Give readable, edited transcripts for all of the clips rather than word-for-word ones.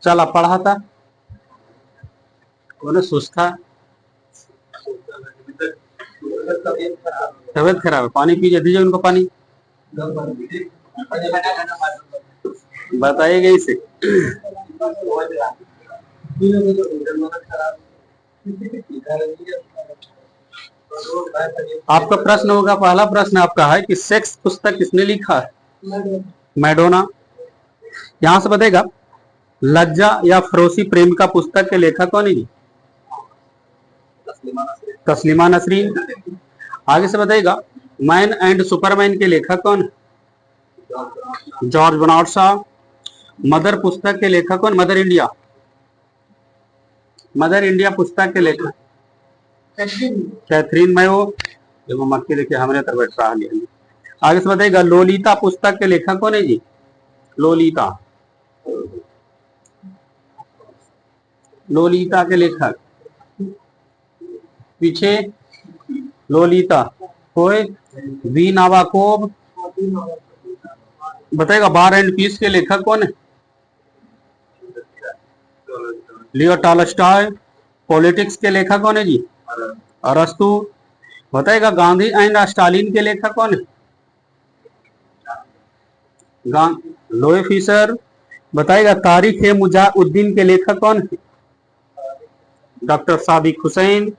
चल अब पढ़ा था उन्हें सुस्ता तबियत खराब है, पानी पीजिए, दीजिए उनको पानी, बताइएगा इसे। आपका प्रश्न होगा, पहला प्रश्न आपका है कि सेक्स पुस्तक किसने लिखा है? मैडोना। यहां से बताएगा लज्जा या फरोसी प्रेमिका पुस्तक के लेखक कौन है? तस्लीमा नसरीन। आगे से बताएगा मैन एंड सुपरमैन के लेखक कौन है? George Bernard Shaw. मदर पुस्तक के लेखक कौन? मदर इंडिया, मदर इंडिया पुस्तक के लेखक कैथरीन मेयो। देखो मक्की देखिए हमने तर बैठ रहा है। आगे से बताएगा लोलिता पुस्तक के लेखक कौन है जी? लोलिता, लोलिता के लेखक पीछे लोलिता कोई वी नावाकोव। बताएगा बार एंड पीस के लेखक कौन है? लियो टॉलस्टॉय। पॉलिटिक्स के लेखक कौन है जी? अरस्तु। बताएगा गांधी एंड स्टालिन के लेखक कौन है? लोए फिशर। बताएगा तारीख ए मुजाउद्दीन के लेखक कौन है? डॉक्टर सादिक हुसैन।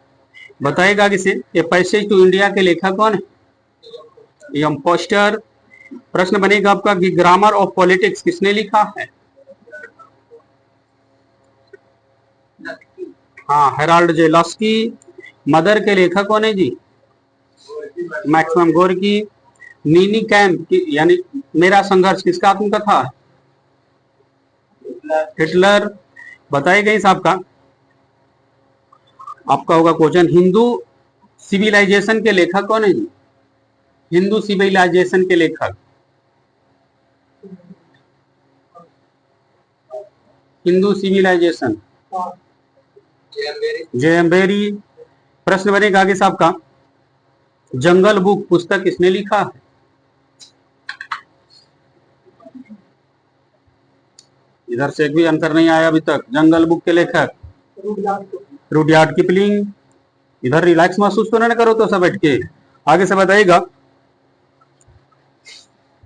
बताएगा किसे ए पैसेज टू इंडिया के लेखक कौन है? M Forster. प्रश्न बनेगा आपका कि ग्रामर ऑफ पॉलिटिक्स किसने लिखा है? हाँ, हेराल्ड जे लॉस्की। मदर के लेखक कौन है जी? Maxim Gorky. मीनी कैम्प यानी मेरा संघर्ष किसका आत्मकथा है? हिटलर। बताइएगा इस आपका होगा क्वेश्चन हिंदू सिविलाइजेशन के लेखक कौन है जी? हिंदू सिविलाइजेशन के लेखक हिंदू सिविलाइजेशन जे.एम. बेरी। प्रश्न बनेगा आगे साहब का जंगल बुक पुस्तक किसने लिखा है? इधर से एक भी आंसर नहीं आया अभी तक। जंगल बुक के लेखक रुडयार्ड किपलिंग। इधर रिलैक्स महसूस तो ना करो तो सब बैठ के। आगे से बताइएगा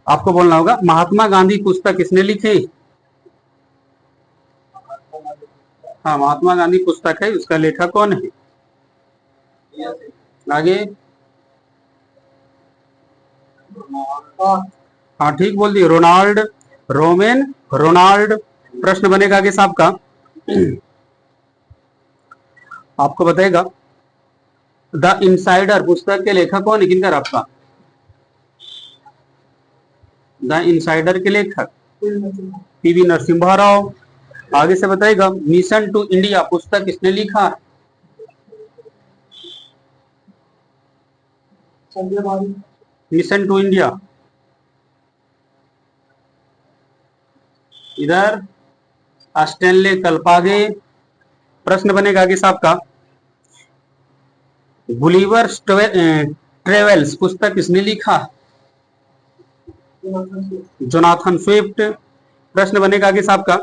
आपको बोलना होगा महात्मा गांधी पुस्तक किसने लिखी? हाँ, महात्मा गांधी पुस्तक है, उसका लेखक कौन है? आगे हाँ ठीक बोल दिए, रोनाल्ड रोमेन रोनाल्ड। प्रश्न बनेगा आगे साहब का आपको बताएगा द इनसाइडर पुस्तक के लेखक कौन है? किनकर आपका द इनसाइडर के लेखक पीवी नरसिम्हा राव। आगे से बताएगा मिशन टू इंडिया पुस्तक किसने लिखा है? मिशन टू इंडिया इधर स्टैनले कल्पागे। प्रश्न बनेगा आगे साहब का गुलिवर्स ट्रेवल्स पुस्तक किसने लिखा? Jonathan Swift. प्रश्न बनेगा आगे साहब का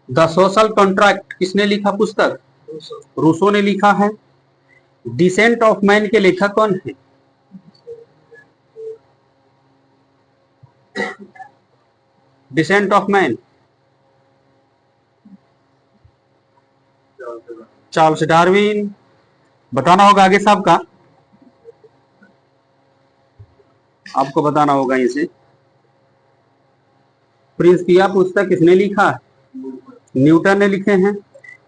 द सोशल कॉन्ट्रैक्ट किसने लिखा पुस्तक? रूसो ने लिखा है। डिसेंट ऑफ मैन के लेखक कौन है? Descent of man Charles Darwin. बताना होगा आगे साहब का आपको बताना होगा इसे प्रिंसिपिया पुस्तक किसने लिखा? न्यूटन ने लिखे हैं।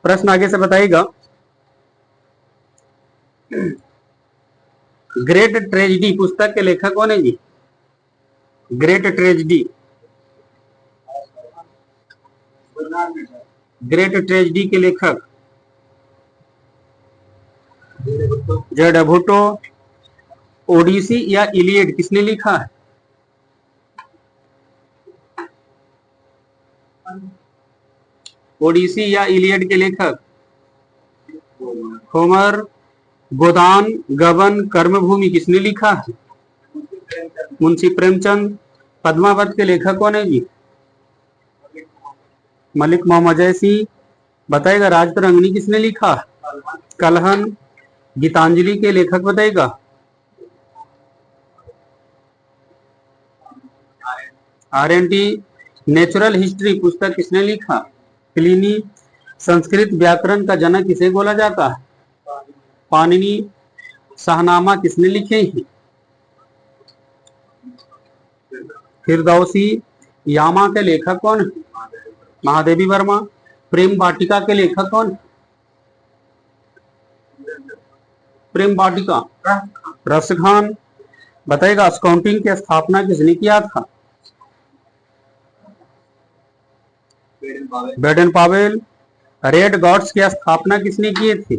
प्रश्न आगे से बताइएगा ग्रेट ट्रेजेडी पुस्तक के लेखक कौन है जी? ग्रेट ट्रेजेडी ग्रेट ट्रेजेडी के लेखक जेड भुट्टो। ओडिसी या इलियड किसने लिखा है? ओडिसी या इलियड के लेखक होमर। गोदान गबन कर्मभूमि किसने लिखा है? मुंशी प्रेमचंद। पद्मावत के लेखक कौन है जी? मलिक मोहम्मद जैसी। बताएगा राजतरंगिणी किसने लिखा? कलहन। गीतांजलि के लेखक बताएगा? आर.एन.टी। नेचुरल हिस्ट्री पुस्तक किसने लिखा? प्लिनी। संस्कृत व्याकरण का जनक किसे बोला जाता है? पाणिनि। शाहनामा किसने लिखे हैं? फिरदौसी। यामा के लेखक कौन है? महादेवी वर्मा। प्रेम वाटिका के लेखक कौन? प्रेम वाटिका रसखान। बताएगा अकाउंटिंग की स्थापना किसने किया था? Baden Pavel. रेड गॉड्स की स्थापना किसने किए थे?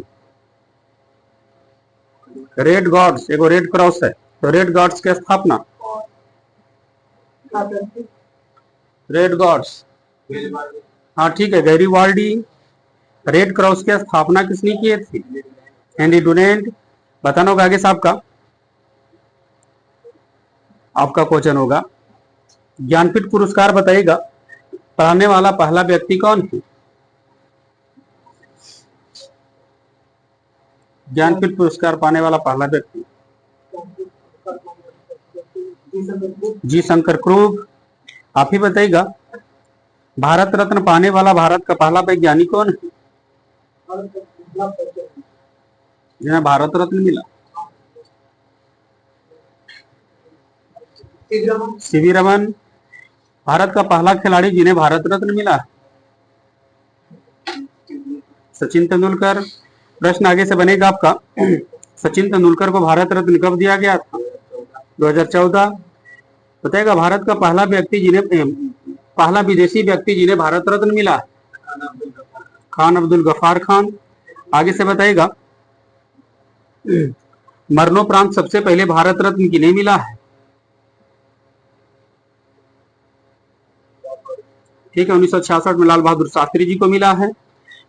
रेड गॉड्स एगो रेड क्रॉस है, तो रेड गॉड्स की स्थापना रेड गॉड्स, हाँ ठीक है, गैरीवाल्डी। रेड क्रॉस की स्थापना किसने किए थे? Henry Dunant. बताना होगा आगे साहब का, आपका क्वेश्चन होगा ज्ञानपीठ पुरस्कार बताइएगा पाने वाला पहला व्यक्ति कौन है? ज्ञानपीठ पुरस्कार पाने वाला पहला व्यक्ति जी शंकर क्रूग। आप ही बताइएगा भारत रत्न पाने वाला भारत का पहला वैज्ञानिक कौन है जिन्हें भारत रत्न मिला? सीवी रमन। भारत का पहला खिलाड़ी जिन्हें भारत रत्न मिला? सचिन तेंदुलकर। प्रश्न आगे से बनेगा आपका सचिन तेंदुलकर को भारत रत्न कब दिया गया था? 2014। बताएगा भारत का पहला विदेशी व्यक्ति जिन्हें भारत रत्न मिला? खान अब्दुल गफार खान। आगे से बताएगा मरणोपरांत सबसे पहले भारत रत्न किन्हें मिला है? ठीक है, 1966 में लाल बहादुर शास्त्री जी को मिला है।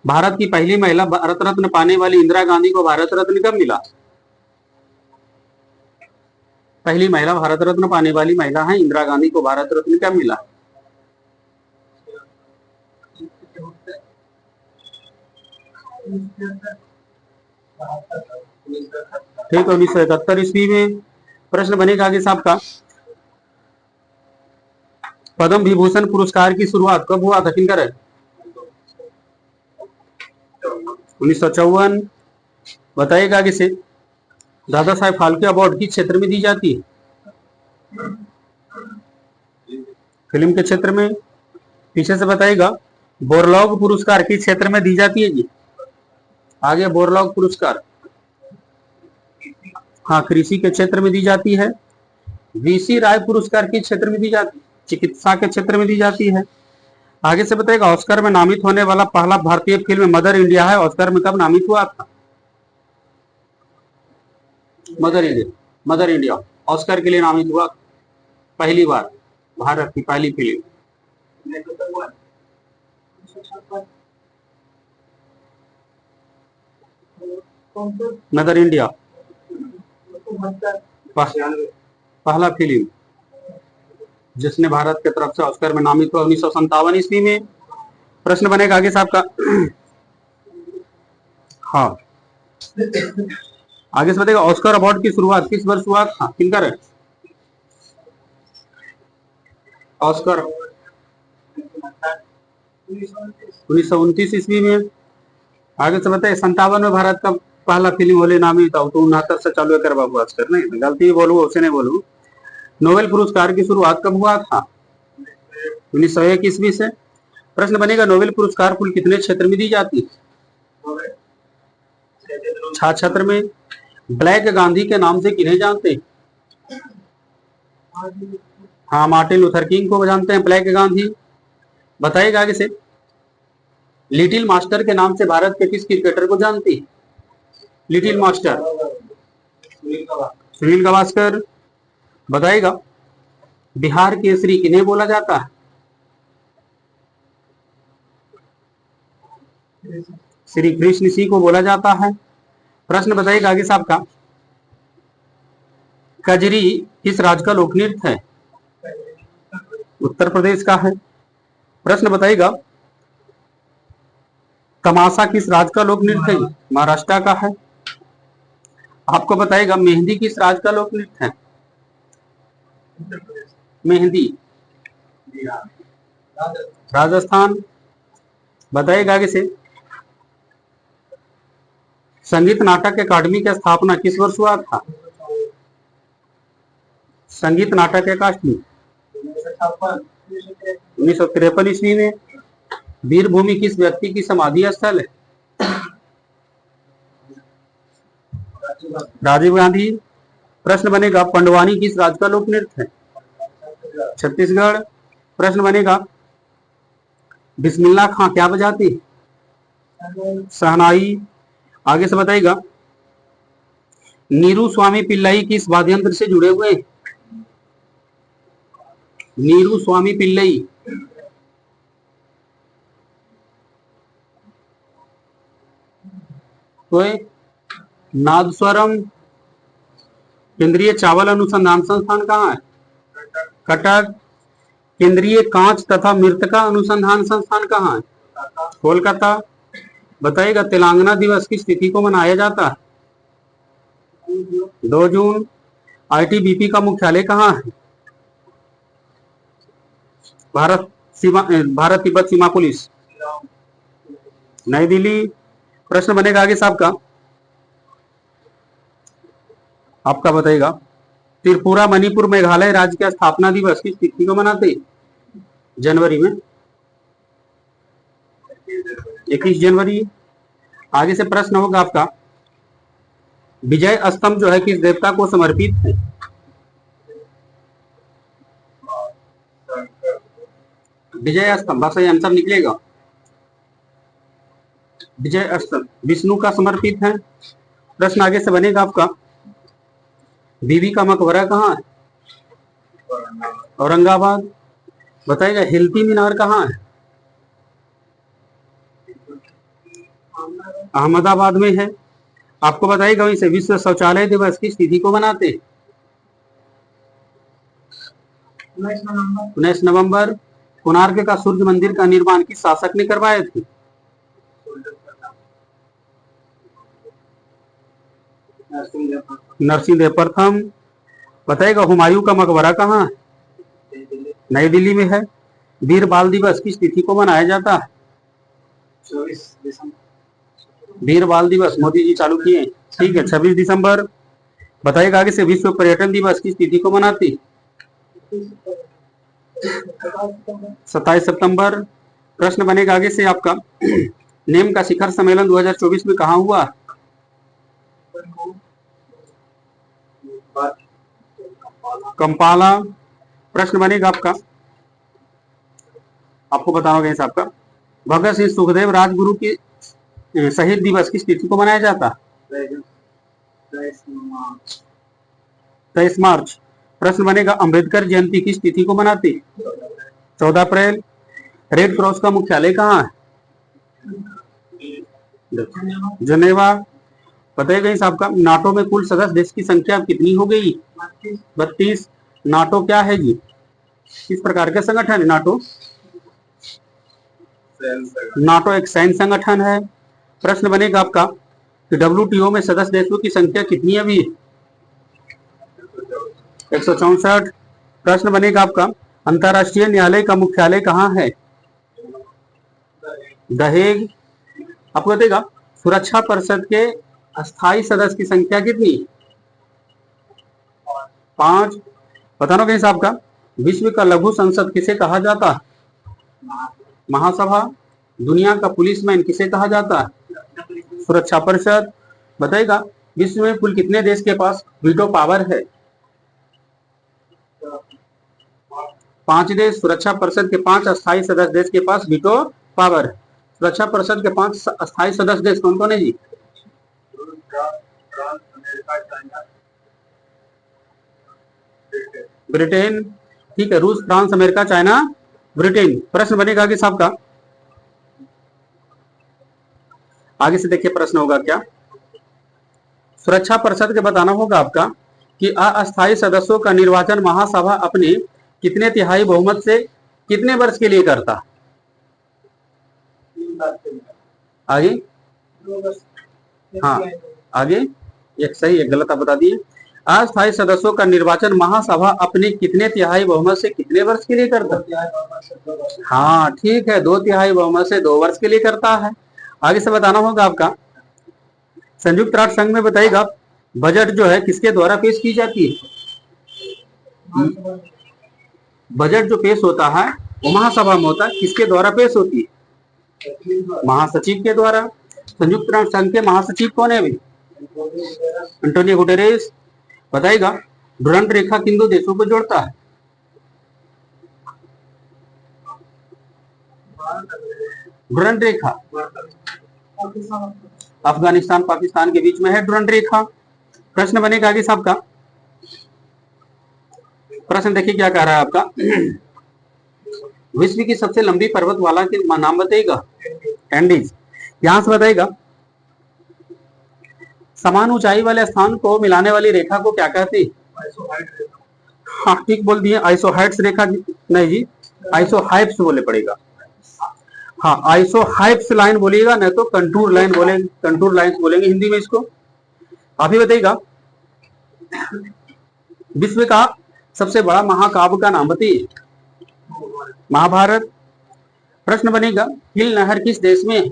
भारत की पहली महिला भारत रत्न पाने वाली इंदिरा गांधी को भारत रत्न कब मिला? पहली महिला भारत रत्न पाने वाली महिला है इंदिरा गांधी को भारत रत्न कब मिला? ठीक है, 1971 ईस्वी में। प्रश्न बनेगा आगे साहब का पद्म विभूषण पुरस्कार की शुरुआत कब हुआ था? किनकर है? 1954। बताइएगा आगे से दादा साहेब फाल्के अवार्ड किस क्षेत्र में दी जाती है? फिल्म के क्षेत्र में। पीछे से बताइएगा बोरलॉग पुरस्कार किस क्षेत्र में दी जाती है जी? आगे बोरलॉग पुरस्कार हाँ कृषि के क्षेत्र में दी जाती है। वीसी राय पुरस्कार किस क्षेत्र में दी जाती है? चिकित्सा के क्षेत्र में दी जाती है। आगे से बताइएगा ऑस्कर में नामित होने वाला पहला भारतीय फिल्म मदर इंडिया है। ऑस्कर में कब नामित हुआ था? मदर इंडिया ऑस्कर के लिए नामित हुआ पहली बार, भारत की पहली फिल्म। मदर इंडिया पहला फिल्म जिसने भारत की तरफ से ऑस्कर में नामित हुआ 1957 ईस्वी में। प्रश्न बनेगा आगे साहब का हाँ आगे से बताइएगा ऑस्कर अवार्ड की शुरुआत किस वर्ष हुआ था? किनकर है? ऑस्कर 1929 ईस्वी में। आगे से बताइए 57 में भारत का पहला फिल्म होले नामित था, तो 69 से चालू कर बाबू ऑस्कर नहीं गलती बोलू उसे नहीं बोलू। नोबेल पुरस्कार की शुरुआत कब हुआ था? 1901 ईस्वी से। प्रश्न बनेगा नोबेल पुरस्कार कुल कितने क्षेत्र में दी जाती है? 6 क्षेत्र में। ब्लैक गांधी के नाम से किन्हें जानते हैं? हाँ मार्टिन लूथर किंग को जानते हैं ब्लैक गांधी। बताइएगा आगे से लिटिल मास्टर के नाम से भारत के किस क्रिकेटर को जानती है? Little master Sunil Gavaskar. बताइएगा बिहार केसरी किन्हें बोला जाता है? श्री कृष्ण सिंह को बोला जाता है। प्रश्न बताइएगा आगे साहब का कजरी किस राज्य का लोक नृत्य है? उत्तर प्रदेश का है। प्रश्न बताइएगा, तमाशा किस राज्य का लोक नृत्य है? महाराष्ट्र का है। आपको बताइएगा, मेहंदी किस राज्य का लोक नृत्य है? मेहंदी राजस्थान। बताइएगा आगे से, संगीत नाटक अकादमी की स्थापना किस वर्ष हुआ था? संगीत नाटक अकादमी 1953 ईस्वी में। वीरभूमि किस व्यक्ति की समाधि स्थल है? राजीव गांधी। प्रश्न बनेगा, पंडवानी किस राज्य का लोक नृत्य है? छत्तीसगढ़। प्रश्न बनेगा, बिस्मिल्लाह खां क्या बजाती है? शहनाई। आगे से बताइएगा, नीरू स्वामी पिल्लई किस वाद्य यंत्र से जुड़े हुए हैं? नीरू स्वामी पिल्लई तो नादस्वरम। केंद्रीय चावल अनुसंधान संस्थान कहाँ है? कटक। केंद्रीय कांच तथा मृत्तिका अनुसंधान संस्थान कहाँ है? कोलकाता। बताइएगा, तेलंगाना दिवस किस तिथि को मनाया जाता है? 2 जून। आईटीबीपी का मुख्यालय कहाँ है? भारत तिब्बत सीमा पुलिस, नई दिल्ली। प्रश्न बनेगा आगे साहब का, आपका बताइएगा, त्रिपुरा मणिपुर मेघालय राज्य का स्थापना दिवस किस तिथि को मनाते हैं? जनवरी में, 21 जनवरी। आगे से प्रश्न होगा आपका, विजय स्तंभ जो है किस देवता को समर्पित है? विजय स्तंभ सही आंसर निकलेगा। विजय स्तंभ विष्णु का समर्पित है। प्रश्न आगे से बनेगा आपका, बीबी का मकबरा कहाँ है? औरंगाबाद। बताइएगा, हिल्ती मीनार कहाँ है? अहमदाबाद में है। आपको बताइएगा, वैसे विश्व शौचालय दिवस किस तिथि को मनाते हैं? 19 नवंबर। कोणार्क का सूर्य मंदिर का निर्माण किस शासक ने करवाए थे? नरसिंह प्रथम। बताइएगा, हुमायूं का मकबरा कहाँ है? नई दिल्ली में है। वीर बाल दिवस किस तिथि को मनाया जाता है? 24 दिसंबर। वीर बाल दिवस मोदी जी चालू किए, ठीक है, 26 दिसंबर। बताइएगा आगे से, विश्व पर्यटन दिवस किस तिथि को मनाती? 27 सितंबर। प्रश्न बनेगा आगे से आपका, नेम का शिखर सम्मेलन 2024 में कहाँ हुआ? कंपाला। प्रश्न बनेगा आपका, आपको बताना होगा आपका, भगत सिंह सुखदेव राजगुरु की शहीद दिवस किस तिथि को मनाया जाता? 23 मार्च। प्रश्न बनेगा, अंबेडकर जयंती किस तिथि को मनाती? 14 अप्रैल। रेड क्रॉस का मुख्यालय कहाँ है? जनेवा। बताइएगा इस आपका, नाटो में कुल सदस्य देश की संख्या कितनी हो गई? 32। नाटो क्या है जी? किस प्रकार का संगठन है नाटो? नाटो एक सैन्य संगठन है। प्रश्न बनेगा आपका कि WTO में सदस्य देशों की संख्या कितनी अभी? 164। प्रश्न बनेगा आपका, अंतर्राष्ट्रीय न्यायालय का मुख्यालय कहाँ है? दहेग। आपको बताएगा, सुरक्षा परिषद के अस्थायी सदस्य की संख्या कितनी? 5। बताना कहीं साहब का, विश्व का लघु संसद किसे कहा जाता है? महासभा। दुनिया का पुलिसमैन किसे कहा जाता है? सुरक्षा परिषद। बताइएगा, विश्व में कुल कितने देश के पास वीटो पावर है? 5 देश। सुरक्षा परिषद के 5 अस्थायी सदस्य देश के पास वीटो पावर है। सुरक्षा परिषद के 5 अस्थायी सदस्य देश कौन कौन है जी? ब्रिटेन, ठीक है, रूस, फ्रांस, अमेरिका, चाइना, ब्रिटेन। प्रश्न बनेगा कि साहब का, आगे से देखिए प्रश्न होगा क्या, सुरक्षा परिषद के बताना होगा आपका कि अस्थायी सदस्यों का निर्वाचन महासभा अपने कितने तिहाई बहुमत से कितने वर्ष के लिए करता? आगे, हाँ आगे, एक सही एक गलत आप बता दिए। अस्थायी सदस्यों का निर्वाचन महासभा अपने कितने तिहाई बहुमत से कितने वर्ष के लिए करता? हाँ ठीक है, 2/3 बहुमत से 2 वर्ष के लिए करता है। आगे से बताना होगा आपका। संयुक्त राष्ट्र संघ में बताइएगा बजट जो है किसके द्वारा पेश की जाती है? बजट जो पेश होता है वो महासभा में होता है, किसके द्वारा पेश होती है? महासचिव के द्वारा। संयुक्त राष्ट्र संघ के महासचिव कौन है अभी? Antonio Guterres. बताइएगा डुरंट रेखा किन दो देशों को जोड़ता है? डुरंट रेखा अफगानिस्तान पाकिस्तान के बीच में है डुरंट रेखा। प्रश्न बनेगा आगे सबका। प्रश्न देखिए क्या कह रहा है आपका। विश्व की सबसे लंबी पर्वतमाला के नाम बताइएगा। एंडीज। यहां से बताइएगा समान ऊंचाई वाले स्थान को मिलाने वाली रेखा को क्या कहते हैं? हाँ ठीक बोल दिए, आइसोहाइट्स रेखा। नहीं जी, आइसोहाइप्स बोले पड़ेगा। हाँ आइसोहाइप्स लाइन बोलिएगा, नहीं तो कंटूर लाइन बोलेंगे, कंटूर लाइन्स बोलेंगे हिंदी में इसको। आप ही बताइएगा विश्व का सबसे बड़ा महाकाव्य का नाम बताइए। महाभारत। प्रश्न बनेगा किल नहर किस देश में?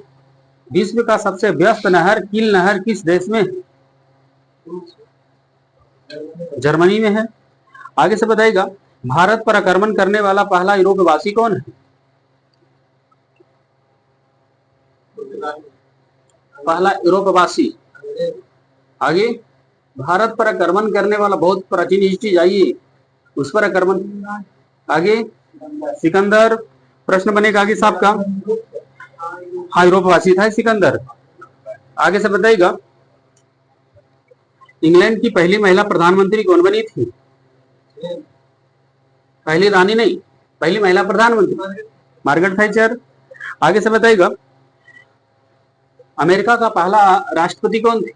विश्व का सबसे व्यस्त नहर किल नहर किस देश में? जर्मनी में है। आगे से बताइएगा भारत पर आक्रमण करने वाला पहला यूरोपवासी कौन है? पहला यूरोपवासी। आगे भारत पर आक्रमण करने वाला, बहुत प्राचीन हिस्ट्री जाइए, उस पर आक्रमण। आगे सिकंदर। प्रश्न बनेगा आगे साहब का। हाँ यूरोपवासी था सिकंदर। आगे से बताइएगा इंग्लैंड की पहली महिला प्रधानमंत्री कौन बनी थी? पहली रानी नहीं, पहली महिला प्रधानमंत्री मार्गरेट थैचर। आगे से बताइएगा अमेरिका का पहला राष्ट्रपति कौन थे?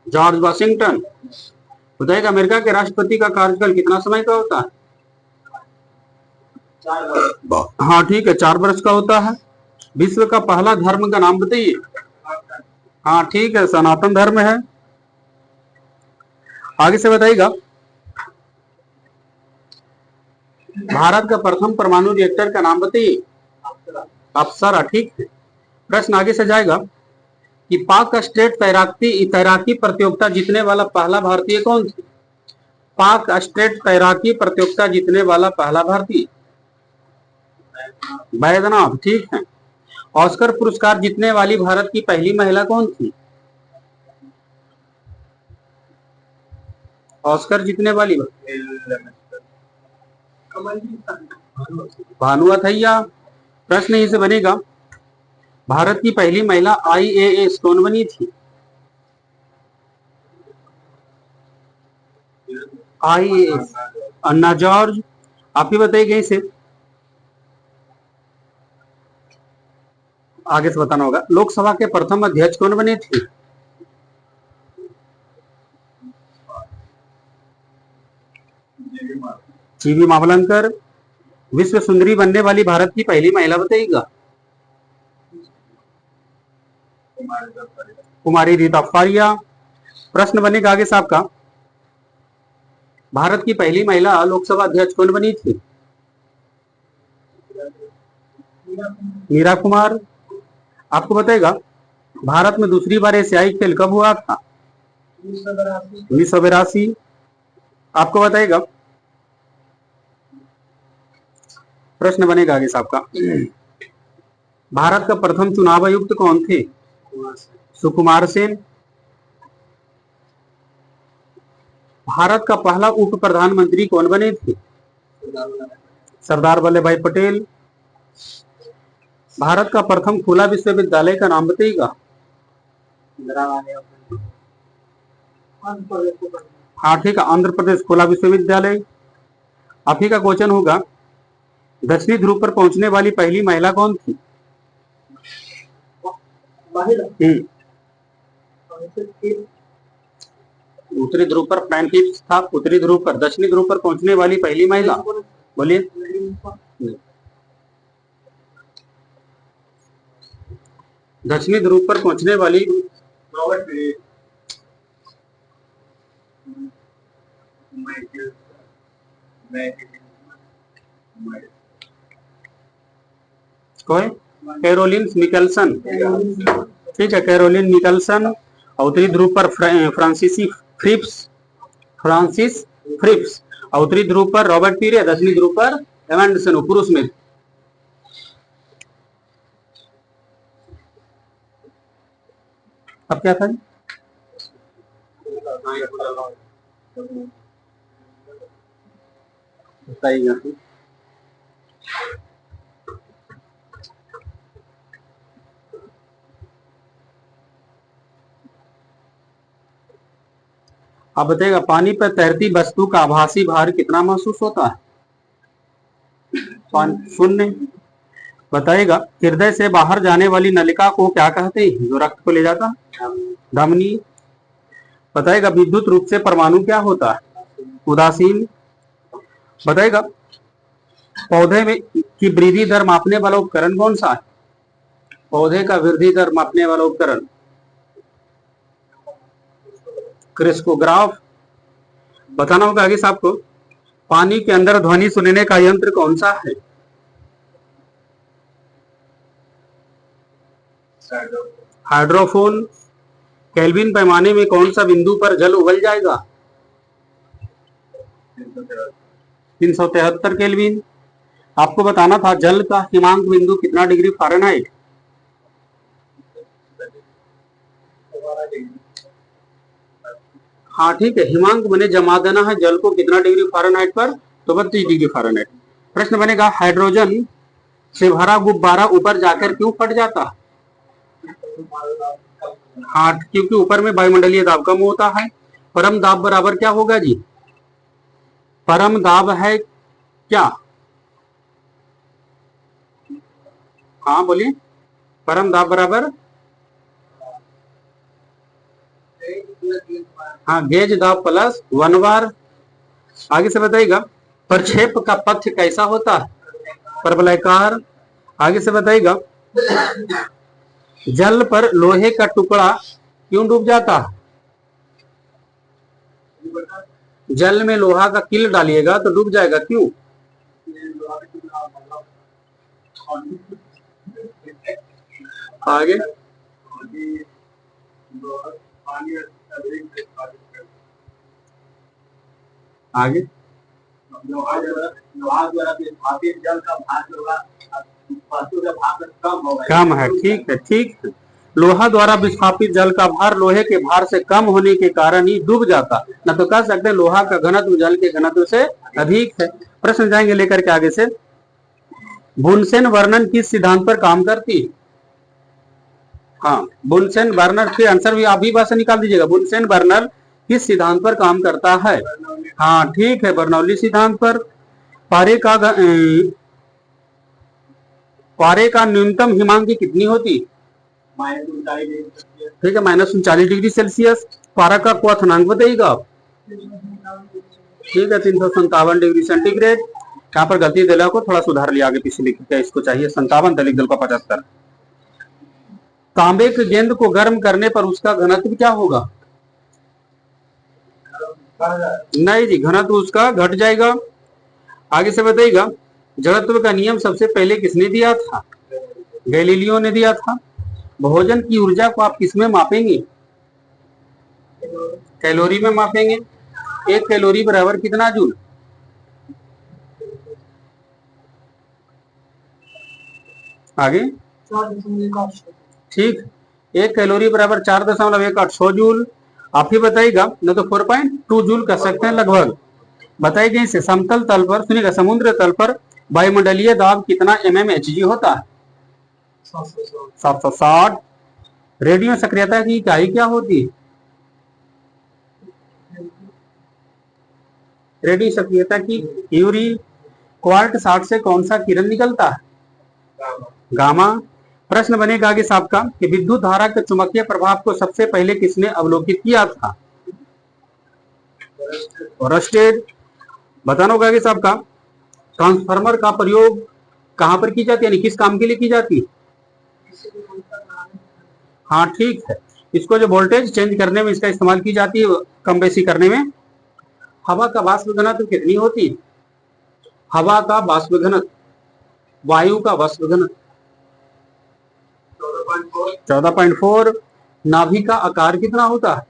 George Washington. बताइएगा अमेरिका के राष्ट्रपति का कार्यकाल कितना समय का होता है? हाँ ठीक है, 4 वर्ष का होता है। विश्व का पहला धर्म का नाम बताइए। हाँ ठीक है, सनातन धर्म है। आगे से बताइएगा भारत का प्रथम परमाणु रिएक्टर का नाम बताइए। अप्सरा। ठीक है। प्रश्न आगे से जाएगा कि पाक स्टेट तैराकी प्रतियोगिता जीतने वाला पहला भारतीय कौन था? पाक स्टेट तैराकी प्रतियोगिता जीतने वाला पहला भारतीय बैद्यनाथ। ठीक है। ऑस्कर पुरस्कार जीतने वाली भारत की पहली महिला कौन थी? ऑस्कर जीतने वाली भानु अथैया। प्रश्न यहीं से बनेगा भारत की पहली महिला IAS कौन बनी थी? IAS अन्ना जॉर्ज। आप ही बताइए इसे। आगे से बताना होगा लोकसभा के प्रथम अध्यक्ष कौन बने थे? जीवी मावलंकर। विश्व सुंदरी बनने वाली भारत की पहली महिला बताइएगा। कुमारी रीता फारिया। प्रश्न बनेगा आगे साहब का भारत की पहली महिला लोकसभा अध्यक्ष कौन बनी थी? मीरा कुमार। आपको बताएगा भारत में दूसरी बार एशियाई खेल कब हुआ था? 1982। आपको बताएगा प्रश्न बनेगा आगे साहब का भारत का प्रथम चुनाव आयुक्त कौन थे? सुकुमार सेन। भारत का पहला उप प्रधानमंत्री कौन बने थे? सरदार वल्लभ भाई पटेल। भारत का प्रथम खुला विश्वविद्यालय का नाम बताइएगा। हाँ ठीक है, आंध्र प्रदेश खुला विश्वविद्यालय। आप ही का क्वेश्चन होगा दक्षिणी ध्रुव पर पहुंचने वाली पहली महिला कौन थी? उत्तरी ध्रुव पर फ्रैंक हिप्स था। उत्तरी ध्रुव पर, दक्षिणी ध्रुव पर पहुंचने वाली पहली महिला, बोलिए। दक्षिणी ध्रुव पर पहुंचने वाली कोई कैरोलिन निकलसन, ठीक है, कैरोलिन निकलसन। उत्तरी ध्रुव पर फ्रांसिस फ्रिप्स। उत्तरी ध्रुव पर रॉबर्ट पीरे। दक्षिणी ध्रुव पर एमंडसन, पुरुष में। अब क्या था? बताइएगा। अब बताइएगा, पानी पर तैरती वस्तु का आभासी भार कितना महसूस होता है? शून्य। बताइएगा, हृदय से बाहर जाने वाली नलिका को क्या कहते हैं, जो रक्त को ले जाता है? धमनी। बताइएगा, विद्युत रूप से परमाणु क्या होता है? उदासीन। बताइएगा, पौधे में की वृद्धि दर मापने वाला उपकरण कौन सा है? पौधे का वृद्धि दर मापने वाला उपकरण क्रिस्कोग्राफ। बताना होगा आगे साहब को। पानी के अंदर ध्वनि सुनने का यंत्र कौन सा है? हाइड्रोफोन। केल्विन पैमाने में कौन सा बिंदु पर जल उबल जाएगा? 373 केल्विन। आपको बताना था जल का हिमांक बिंदु कितना डिग्री फ़ारेनहाइट? हाँ ठीक है, हिमांक बने जमा देना है जल को कितना डिग्री फ़ारेनहाइट पर, तो 32 डिग्री फ़ारेनहाइट। प्रश्न बनेगा, हाइड्रोजन से भरा गुब्बारा ऊपर जाकर क्यों फट जाता है? हाँ, क्योंकि ऊपर में वायुमंडलीय दाब कम होता है। परम दाब बराबर क्या होगा जी? परम दाब है क्या? हाँ बोलिए। परम दाब बराबर, हाँ, गेज दाब प्लस 1 बार। आगे से बताइएगा, प्रक्षेप का पथ कैसा होता है? परवलयाकार। आगे से बताइएगा, जल पर लोहे का टुकड़ा क्यों डूब जाता है? जल में लोहा का किल डालिएगा तो डूब जाएगा, क्यों? आगे आगे कम है, ठीक है, ठीक है। लोहा द्वारा विस्थापित जल का भार लोहे के भार से कम होने के कारण ही डूब जाता, न तो कह सकते हैं लोहा का घनत्व जल के घनत्व से अधिक है। प्रश्न जाएंगे लेकर के आगे से। बुनसेन वर्णन किस सिद्धांत पर काम करती है? हाँ, बुनसेन बर्नर के आंसर भी आप ही बात से निकाल दीजिएगा। बुनसेन बर्नर किस सिद्धांत पर काम करता है? हाँ ठीक है, बर्नौली सिद्धांत पर। पारे का न्यूनतम हिमांक कितनी होती? ठीक है, -39 डिग्री सेल्सियस। पारा का क्वथनांक बताइएगा आप। ठीक है, 357 डिग्री सेंटीग्रेड। यहाँ पर गलती दिला को थोड़ा सुधार लिया, आगे पीछे लिख के इसको चाहिए 57, दलित दल का 75। तांबे के गेंद को गर्म करने पर उसका घनत्व क्या होगा? नहीं जी, घनत्व उसका घट जाएगा। आगे से बताइएगा, जड़त्व का नियम सबसे पहले किसने दिया था? गैलीलियो ने दिया था। भोजन की ऊर्जा को आप किसमें मापेंगे? कैलोरी में मापेंगे। 1 कैलोरी बराबर कितना जूल? आगे ठीक, 1 कैलोरी बराबर 4.186 जूल। आप ही बताइएगा, न तो 4.2 जूल कर सकते हैं लगभग। बताइए इसे समतल तल पर, सुनिएगा, समुद्र तल पर वायुमंडलीय दाब कितना mmHg होता है? 760। रेडियो सक्रियता की इकाई क्या होती है? रेडियो सक्रियता की क्यूरी। क्वार्ट 60 से कौन सा किरण निकलता है? गामा। प्रश्न बनेगा आगे साहब का कि विद्युत धारा के चुंबकीय प्रभाव को सबसे पहले किसने अवलोकित किया था? रस्टेड। बताना होगा आगे साहब का ट्रांसफार्मर का प्रयोग कहां पर की जाती है, यानी किस काम के लिए की जाती है? हाँ ठीक है, इसको जो वोल्टेज चेंज करने में इसका इस्तेमाल की जाती है, कम बेसी करने में। हवा का वाष्प घनत्व कितनी होती है? हवा का वाष्प घनत्व, वायु का वाष्प घनत्व 14.4। नाभि का आकार कितना होता है?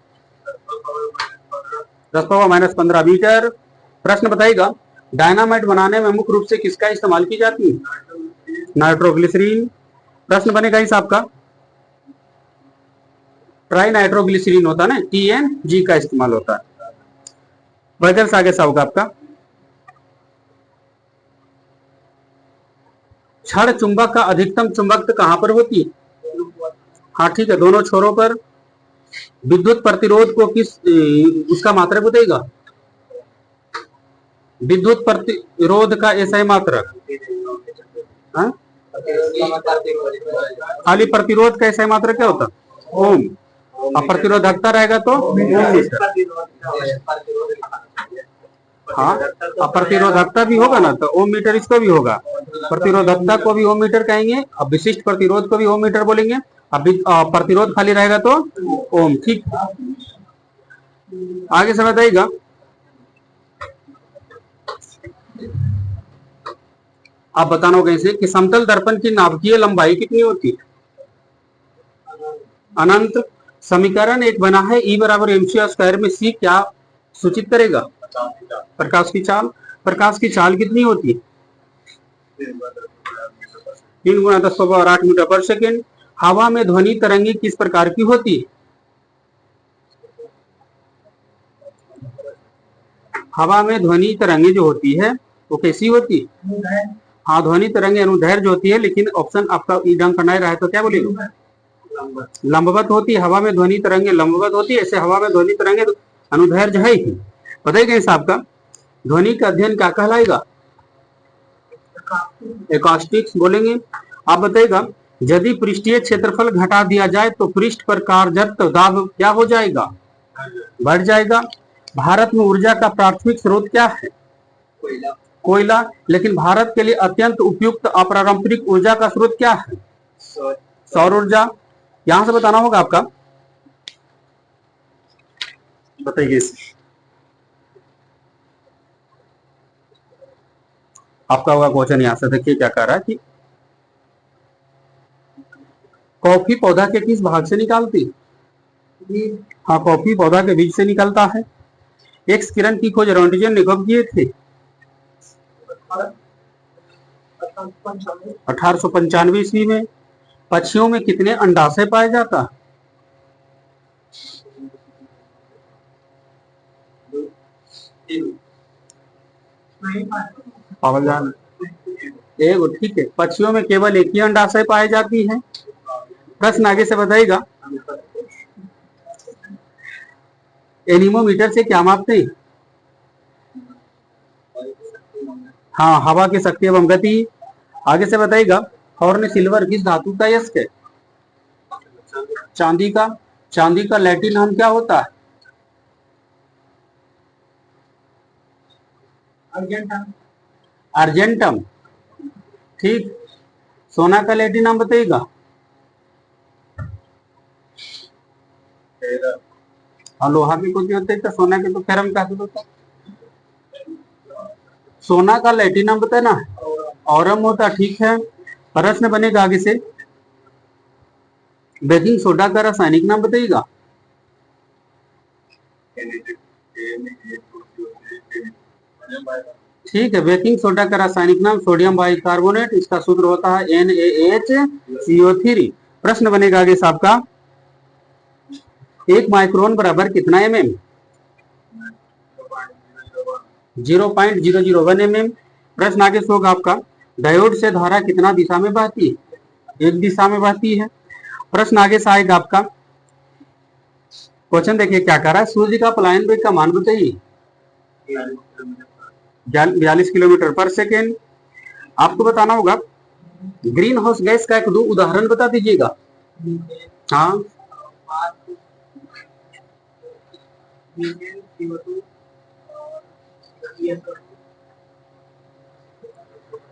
10⁻⁻15 मीटर। प्रश्न बताइएगा डायनामाइट बनाने में मुख्य रूप से किसका इस्तेमाल की जाती है? नाइट्रोग्लिसरीन। प्रश्न बनेगा इस आपका ट्राई नाइट्रोग्लिसरीन होता है ना, TNG का इस्तेमाल होता है। वजन से आगे होगा आपका क्षण चुंबक का अधिकतम चुंबकत्व कहां पर होती है? हाँ ठीक है, दोनों छोरों पर। विद्युत प्रतिरोध को किस उसका मात्रक बताइएगा? विद्युत प्रतिरोध का SI मात्रक। खाली प्रतिरोध का SI मात्रक क्या होता? ओम। अब प्रतिरोधकता रहेगा तो ओम मीटर। हाँ, अब प्रतिरोधकता भी होगा ना तो ओम मीटर इसको भी होगा। प्रतिरोधकता को भी ओम मीटर कहेंगे, अब विशिष्ट प्रतिरोध को भी ओम मीटर बोलेंगे। अब प्रतिरोध खाली रहेगा तो ओम। ठीक, आगे से बताइएगा आप बताना होगा इसे कि समतल दर्पण की नाभिकीय लंबाई कितनी होती है? अनंत। समीकरण एक बना है E बराबर mc स्क्वायर में C क्या सूचित करेगा? प्रकाश की चाल। प्रकाश की चाल कितनी होती है? 3 × 10⁸ मीटर पर सेकेंड। हवा में ध्वनि तरंगे किस प्रकार की होती है? हवा में ध्वनि तरंगे जो होती है वो कैसी होती है? हाँ, ध्वनि तरंगे अनुदैर्घ्य होती है, लेकिन ऑप्शन आपका ई ढंग करना रहा है तो क्या बोलेगा? लंबवत होती है। हवा में ध्वनि तरंगे लंबवत होती है, ऐसे हवा में ध्वनि तरंगे अनुदैर्घ्य है ही। बताइए साहब का ध्वनि का अध्ययन क्या कहलाएगा? एकॉस्टिक्स बोलेंगे। आप बताइएगा यदि पृष्ठीय क्षेत्रफल घटा दिया जाए तो पृष्ठ पर कार्यरत दाब क्या हो जाएगा? बढ़ जाएगा। भारत में ऊर्जा का प्राथमिक स्रोत क्या है? कोयला। लेकिन भारत के लिए अत्यंत उपयुक्त अपारंपरिक ऊर्जा का स्रोत क्या है? सौर ऊर्जा। यहां से बताना होगा आपका, बताइए आपका होगा क्वेश्चन। यहां से देखिए क्या कह रहा है कि कॉफी पौधा के किस भाग से निकालती? हाँ, कॉफी पौधा के बीज से निकलता है। एक्स किरण की खोज रोंटगेन ने कब किए थे? 1895 ईस्वी में। पक्षियों में कितने अंडाशय पाए जाता है? पावलजान एक। ठीक है, पक्षियों में केवल एक ही अंडाशय पाई जाती है। प्रश्न आगे से बताइएगा एनीमोमीटर से क्या मापते हैं? हाँ, हवा की शक्ति एवं गति। आगे से बताइएगा हॉर्न सिल्वर किस धातु का यस्क है? चांदी का। चांदी का लैटिन नाम क्या होता है? अर्जेंटम। ठीक। सोना का लैटिन नाम बताइएगा। और लोहा के कुछ होते हैं, सोना के तो फेरम का होता। सोना का लैटिन नाम बताए ना, औरम होता। ठीक है, प्रश्न बनेगा आगे से बेकिंग सोडा का रासायनिक नाम बताइएगा। ठीक है, बेकिंग सोडा का रासायनिक नाम सोडियम बाइकार्बोनेट, इसका सूत्र होता है NaHCO3। प्रश्न बनेगा आगे साहब का 1 माइक्रोन बराबर कितना mm? 0.001 mm। प्रश्न आगे से होगा आपका डायोड से धारा कितना दिशा में बहती है? एक दिशा में बहती है। प्रश्न आगे से आएगा आपका क्वेश्चन देखिए क्या कर रहा है, सूर्य का पलायन वेग का मान बताइए। 42 किलोमीटर पर सेकेंड। आपको बताना होगा ग्रीन हाउस गैस का एक दो उदाहरण बता दीजिएगा। हाँ,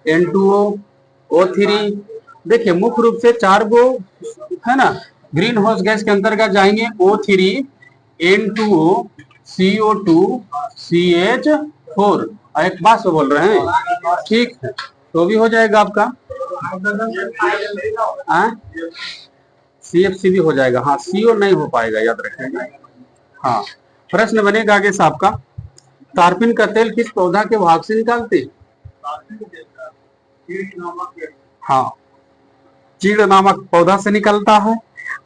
N2O, O3। देखिए मुख्य रूप से चार गो है ना ग्रीन हाउस गैस के अंतर्गत जाएंगे। O3, N2O, CO2, CH4। एक बात से बोल रहे हैं, ठीक है, तो भी हो जाएगा आपका। CFC भी हो जाएगा। हाँ, CO नहीं हो पाएगा, याद रखिएगा। हाँ, प्रश्न बनेगा आगे से आपका, तारपीन का तेल किस पौधा के भाग से निकालते? हाँ, चीड़ नामक पौधा से निकलता है।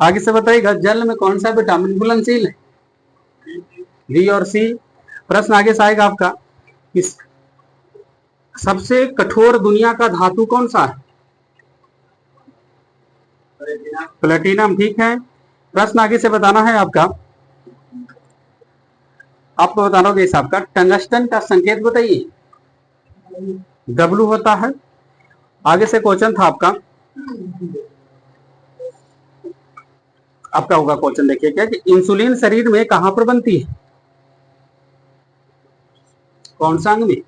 आगे से बताइएगा, जल में कौन सा विटामिन घुलनशील है? बी और सी। प्रश्न आगे से आएगा आपका, इस सबसे कठोर दुनिया का धातु कौन सा है? प्लेटिनम, ठीक है। प्रश्न आगे से बताना है आपका, आपको बताना होगा इस आपका, टंगस्टन का संकेत बताइए। W होता है। आगे से क्वेश्चन था आपका होगा क्वेश्चन, देखिए क्या कि इंसुलिन शरीर में कहां पर बनती है? कौन सा अंग में?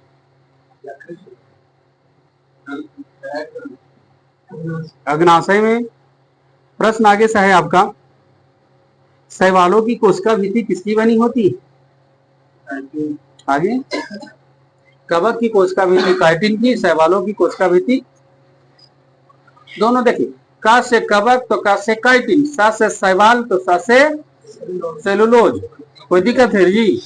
अग्नाशय में। प्रश्न आगे से है आपका, शैवालों की कोशिका भित्ति किसकी बनी होती है? आगे, कवक की कोशिका भित्ति काइटिन की, शैवालों की कोशिका भित्ति दोनों। देखिए, का से कवक तो का से काइटिन, सा से शैवाल तो सा से सेलुलोज। कोई दिक्कत है जी?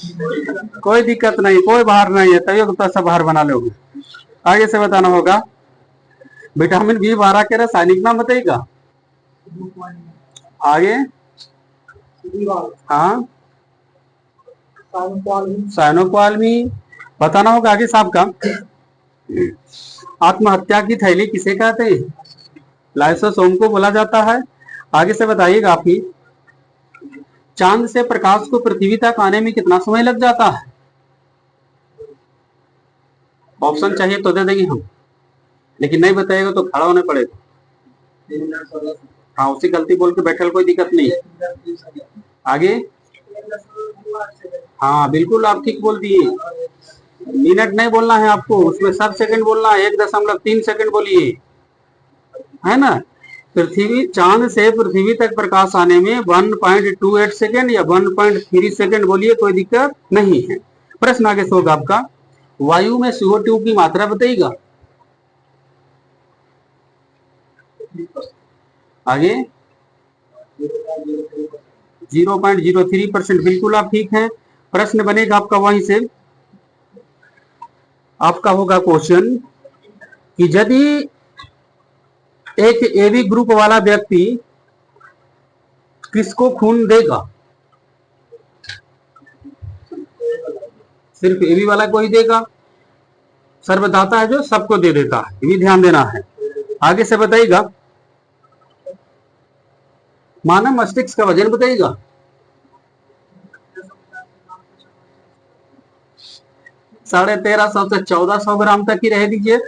कोई दिक्कत नहीं, कोई बाहर नहीं है, तभी तो सब बाहर बना लोगे। आगे से बताना होगा, विटामिन B12 के रासायनिक नाम बताइएगा। आगे, हाँ, साइनोक्वाल्मी। बताना होगा आगे साहब का, आत्महत्या की थैली किसे कहते हैं? लाइसोसोम को बोला जाता है। आगे से बताइएगा आपकी, चांद से प्रकाश को पृथ्वी तक आने में कितना समय लग जाता है? ऑप्शन चाहिए तो दे देंगे हम, लेकिन नहीं बताएगा तो खड़ा होने पड़ेगा। हाँ, उसी गलती बोल के बैठल, कोई दिक्कत नहीं। आगे, हाँ बिल्कुल आप ठीक बोल दिए। मिनट नहीं बोलना है आपको, उसमें सब सेकंड बोलना है, 1.3 सेकंड बोलिए, है ना। पृथ्वी, चांद से पृथ्वी तक प्रकाश आने में 1.28 सेकंड या 1.3 सेकंड बोलिए, कोई दिक्कत नहीं है। प्रश्न आगे से होगा आपका, वायु में CO2 की मात्रा बताइएगा। आगे, 0.03%, बिल्कुल आप ठीक हैं। प्रश्न बनेगा आपका वहीं से, आपका होगा क्वेश्चन कि यदि एक AB ग्रुप वाला व्यक्ति किसको खून देगा? सिर्फ AB वाला को ही देगा। सर्वदाता है जो सबको दे देता है, ये भी ध्यान देना है। आगे से बताइएगा, मानव मस्तिष्क का वजन बताइएगा। 1350 से 1400 ग्राम तक ही रह दीजिए।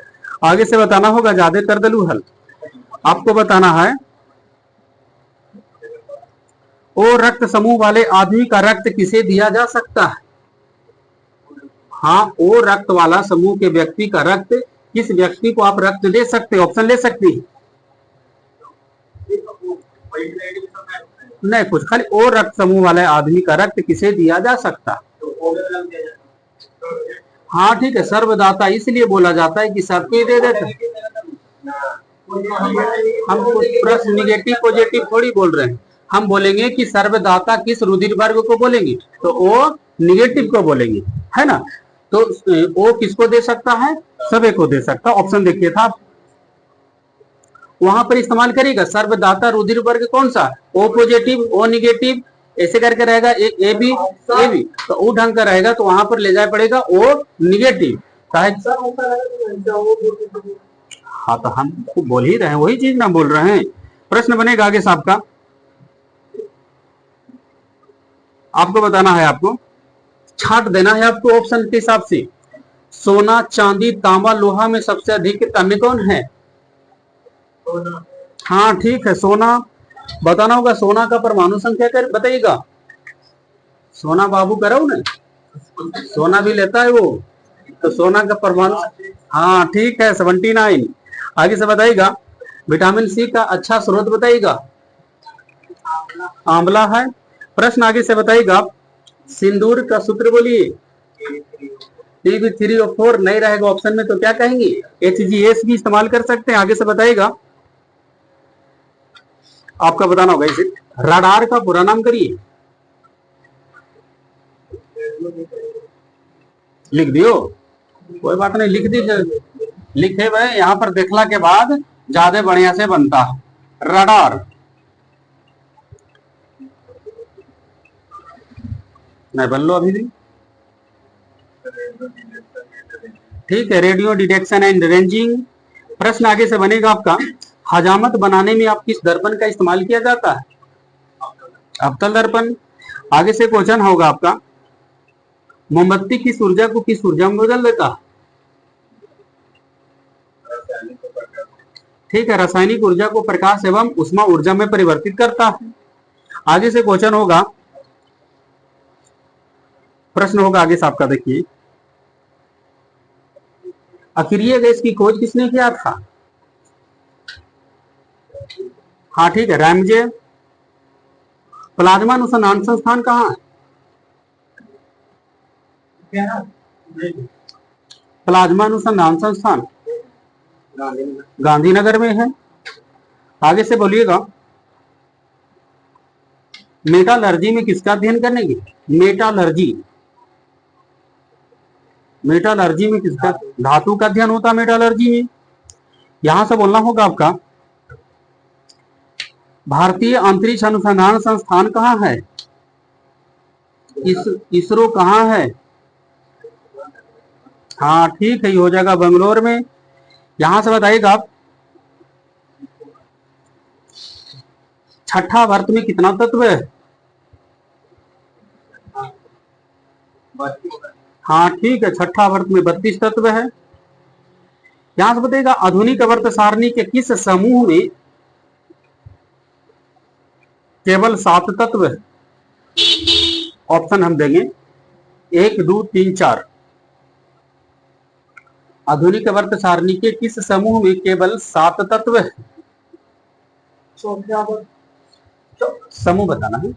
आगे से बताना होगा, ज्यादा कर दलू हल, आपको बताना है, ओ रक्त समूह वाले आदमी का रक्त किसे दिया जा सकता है? हाँ, ओ रक्त वाला समूह के व्यक्ति का रक्त किस व्यक्ति को आप रक्त दे सकते, ऑप्शन ले सकते हैं। नहीं, कुछ खाली ओ रक्त समूह वाले आदमी का रक्त किसे दिया जा सकता? हाँ ठीक है, सर्वदाता इसलिए बोला जाता है कि सबको ही दे देते। हम प्रश्न निगेटिव पॉजिटिव थोड़ी बोल रहे हैं, हम बोलेंगे कि सर्वदाता किस रुधिर वर्ग को बोलेंगे, तो ओ निगेटिव को बोलेंगे, है ना। तो ओ किसको दे सकता है? सभी को दे सकता। ऑप्शन देखिए था, वहां पर इस्तेमाल करेगा सर्वदाता रुधिर वर्ग कौन सा? ओ पॉजिटिव, ओ निगेटिव, ऐसे करके रहेगा, ए बी, तो वो ढंग का रहेगा, तो वहां पर ले जाना पड़ेगा ओ निगेटिव। हाँ, तो हम बोल ही रहे हैं, वही चीज ना बोल रहे हैं। प्रश्न बनेगा आगे साहब का, आपको बताना है, आपको छाट देना है आपको ऑप्शन के हिसाब से। सोना, चांदी, तांबा, लोहा में सबसे अधिक तन्य कौन है? हाँ ठीक है, सोना बताना होगा। सोना का परमाणु संख्या कर बताइएगा। सोना बाबू करो ना, सोना भी लेता है वो, तो सोना का परमाणु, हाँ ठीक है 79। आगे से बताइएगा, विटामिन सी का अच्छा स्रोत बताइएगा। आंवला है। प्रश्न आगे से बताइएगा, सिंदूर का सूत्र बोलिए। टीवी 3 और 4 नहीं रहेगा ऑप्शन में तो क्या कहेंगे, HGS भी इस्तेमाल कर सकते हैं। आगे से बताइएगा, आपका बताना होगा इसे। रडार का पूरा नाम करिए। लिख दियो, कोई बात नहीं, लिख दीजिए। लिखे भाई, यहाँ पर देखला के बाद ज्यादा बढ़िया से बनता है रडार। नहीं बन लो अभी भी, ठीक है। Radio detection and ranging. प्रश्न आगे से बनेगा आपका, हजामत बनाने में आप किस दर्पण का इस्तेमाल किया जाता है? अवतल दर्पण। आगे से क्वेश्चन होगा आपका, मोमबत्ती किस ऊर्जा को किस ऊर्जा में बदल देता है? ठीक है, रासायनिक ऊर्जा को प्रकाश एवं उष्मा ऊर्जा में परिवर्तित करता है। आगे से क्वेश्चन होगा, प्रश्न होगा आगे से आपका, देखिए, अक्रिय गैस की खोज किसने किया था? हाँ ठीक है, रैमजे। प्लाज्मा अनुसंधान संस्थान कहाँ है? प्लाज्मा अनुसंधान संस्थान गांधीनगर में है। आगे से बोलिएगा, मेटालर्जी में किसका अध्ययन करने की? मेटालर्जी, मेटालर्जी में किसका? धातु का अध्ययन होता है मेटालर्जी में। यहां से बोलना होगा आपका, भारतीय अंतरिक्ष अनुसंधान संस्थान कहाँ है? इसरो कहाँ है? हाँ ठीक है, ये हो जाएगा बेंगलोर में। यहां से बताइएगा आप, छठा वर्त में कितना तत्व है? हाँ ठीक है, छठा वर्त में 32 तत्व है। यहां से बताइएगा, आधुनिक वर्त सारणी के किस समूह में केवल 7 तत्व है? ऑप्शन हम देंगे 1 2 3 4। आधुनिक वर्त सारणी के किस समूह में केवल 7 तत्व है? समूह बताना है।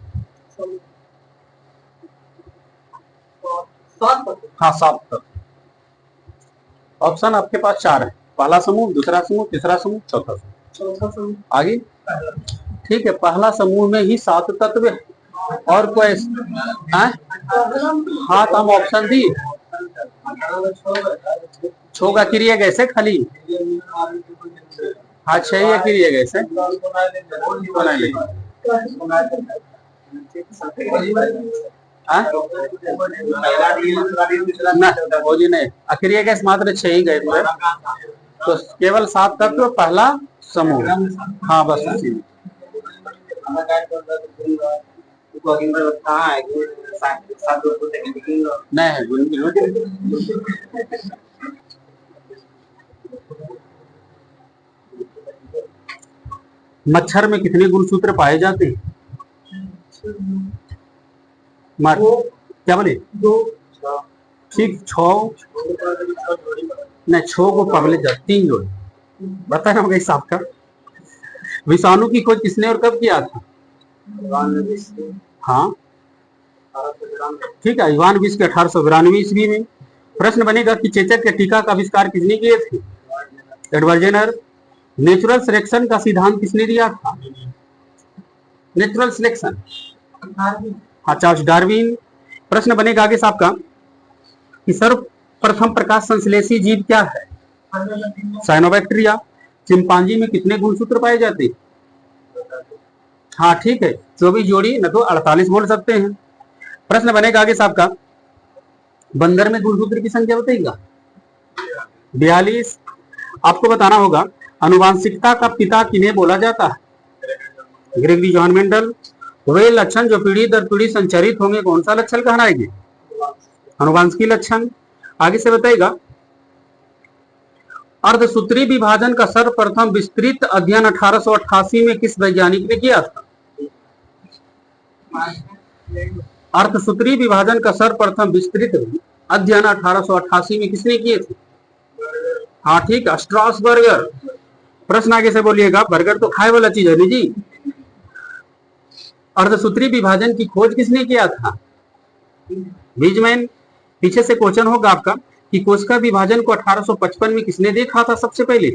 हाँ 7 तत्व। ऑप्शन आपके पास 4 है, पहला समूह, दूसरा समूह, तीसरा समूह, चौथा समूह। आगे ठीक है, पहला समूह में ही 7 तत्व है, और कोई हाँ तो हम ऑप्शन दी, छो का क्रिया कैसे खाली, हाँ 6 क्रिया कैसे नहीं, अक्रिय गैस मात्र 6 ही गए थे, तो केवल 7 तत्व पहला समूह। हाँ बस उसी नहीं है। मच्छर में कितने गुणसूत्र पाए जाते हैं? क्या बोले? ठीक 6 नहीं, 6 को पगले 3 जोड़े बताना होगा इस आपका। विषाणु की खोज किसने और कब किया था? हाँ ठीक है, इवान विश के 1892 ईस्वी में। प्रश्न बनेगा कि चेचक के टीका का आविष्कार किसने किए थे? Edward Jenner. नेचुरल सिलेक्शन का सिद्धांत किसने दिया था? नेचुरल सिलेक्शन, हाँ चार्ल्स डार्विन। प्रश्न बनेगा आगे से आपका कि सर्वप्रथम प्रकाश संश्लेषी जीव क्या है? साइनोबैक्टीरिया। चिंपांजी में कितने गुणसूत्र पाए जाते हैं? हाँ ठीक है, 24 जोड़ी, न तो 48 बोल सकते हैं। प्रश्न बनेगा आगे से आपका, बंदर में गुणसूत्र की संख्या बताइएगा। 42। आपको बताना होगा, अनुवांशिकता का पिता किन्हें बोला जाता है? Gregory John Mendel. वे लक्षण जो पीढ़ी दर पीढ़ी संचरित होंगे कौन सा लक्षण कहलाएंगे? अनुवांशिकी लक्षण। आगे से बताइएगा, अर्धसूत्री विभाजन का सर्वप्रथम विस्तृत अध्ययन 1888 में किस वैज्ञानिक ने किया था? अर्धसूत्री विभाजन का सर्वप्रथम विस्तृत अध्ययन 1888 में किसने किए थे? हाँ ठीक है, स्ट्रासबर्गर। प्रश्न आगे से बोलिएगा, बर्गर तो खाए वाला चीज है नहीं जी। अर्धसूत्री विभाजन की खोज किसने किया था? बीजमैन। पीछे से क्वेश्चन होगा आपका कि कोशिका विभाजन को 1855 में किसने देखा था सबसे पहले?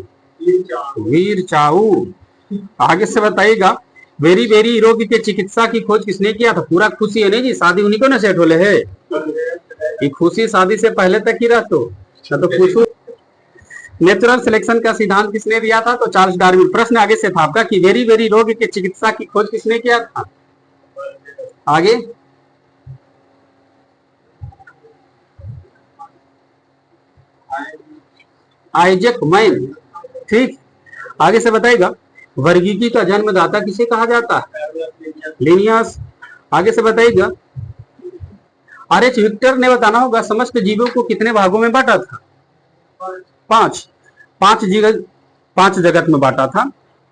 वीर चाऊ। आगे से बताइएगा, वेरी वेरी रोग के चिकित्सा की खोज किसने किया था? पूरा खुशी है नहीं जी, शादी उन्हीं को ना सेट होले है कि खुशी शादी से पहले तक ही रहतो तो पूछू। नेचुरल सिलेक्शन का सिद्धांत किसने दिया था? तो चार्ल्स डार्विन। प्रश्न आगे से था आपका कि वेरी वेरी रोग के चिकित्सा की खोज किसने किया था? आगे आइजैक मैन। ठीक, आगे से बताएगा, वर्गीकी का जन्मदाता किसे कहा जाता है? लिनियस। आगे से बताइएगा, आर.एच. विक्टर ने बताना होगा समस्त जीवों को कितने भागों में बांटा था? पांच जगत में बांटा था।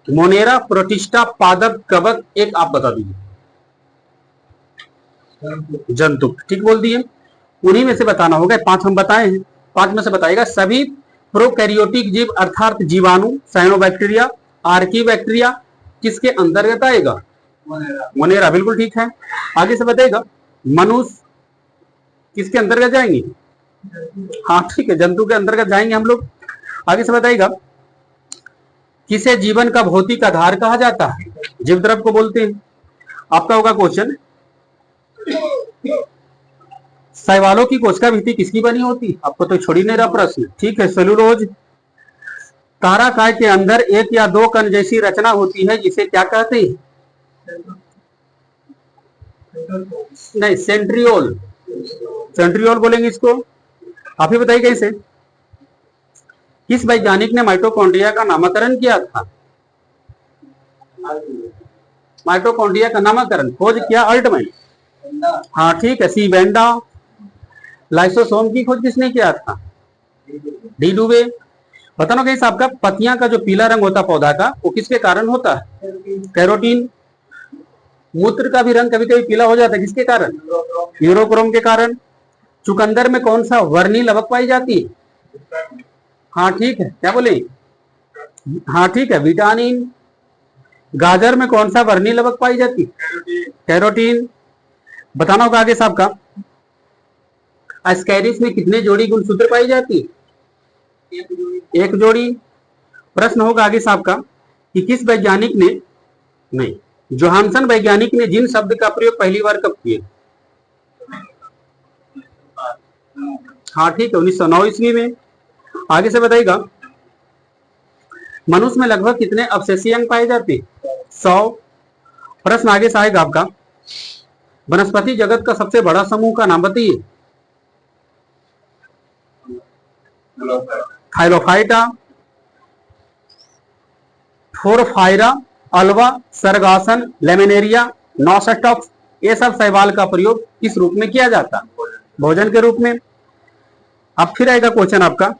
मोनेरा, प्रोटिस्टा, पादप, कवक, एक आप बता दीजिए। जंतु। ठीक बोल दिए, उन्हीं में से बताना होगा। 5 हम बताए हैं, 5 में से बताएगा सभी प्रोकैरियोटिक जीव अर्थात जीवाणु, साइनोबैक्टीरिया, आर्कीबैक्टीरिया किसके अंतर्गत आएगा? मोनेरा। बिल्कुल ठीक है। आगे से बताएगा, मनुष्य किसके अंतर्गत जाएंगे? हाँ ठीक है, जंतु के अंतर्गत जाएंगे हम लोग। आगे से बताइएगा, किसे जीवन का भौतिक आधार कहा जाता है? जीव द्रव को बोलते हैं। आपका होगा क्वेश्चन, शैवालों की कोशिका भित्ति किसकी बनी होती? आपको तो छोड़ ही नहीं रहा प्रश्न। ठीक है, सेलुलोज। ताराकाय के अंदर 1 या 2 कण जैसी रचना होती है जिसे क्या कहते हैं? नहीं, सेंट्रियोल। सेंट्रियोल बोलेंगे इसको। आप ही बताइए कैसे? किस वैज्ञानिक ने माइटोकॉन्ड्रिया का नामकरण किया था? माइटोकॉन्ड्रिया का नामकरण खोज किया अल्टमैन। हाँ ठीक है, सी वेंडा। लाइसोसोम की खोज किसने किया था? डी डुबे। बताना कैसे आपका, पत्तियां का जो पीला रंग होता है पौधा का, वो किसके कारण होता है? कैरोटीन। मूत्र का भी रंग कभी कभी पीला हो जाता है, किसके कारण? यूरोक्रोम के कारण। चुकंदर में कौन सा वर्णी लवक पाई जाती है? हाँ ठीक है, क्या बोले? हाँ ठीक है, विटामिन। गाजर में कौन सा वर्णी लवक पाई जाती है? कैरोटीन। बताना होगा आगे साहब का, एस्कैरिस में कितने जोड़ी गुणसूत्र पाई जाती है? 1 जोड़ी। प्रश्न होगा आगे साहब का कि किस वैज्ञानिक ने, नहीं, जोहानसन वैज्ञानिक ने जिन शब्द का प्रयोग पहली बार कब किया? हाँ ठीक है, 1909 ईस्वी में। आगे से बताइएगा, मनुष्य में लगभग कितने अवशेषीय अंग पाए जाते हैं? 100। प्रश्न आगे से आएगा आपका, वनस्पति जगत का सबसे बड़ा समूह का नाम बताइए। थाइलोफाइटा, फोरफाइरा, अल्वा, सरगासन, लेमिनेरिया, नॉस्टॉक्स, ये सब शैवाल का प्रयोग किस रूप में किया जाता है? भोजन के रूप में। अब फिर आएगा क्वेश्चन आपका,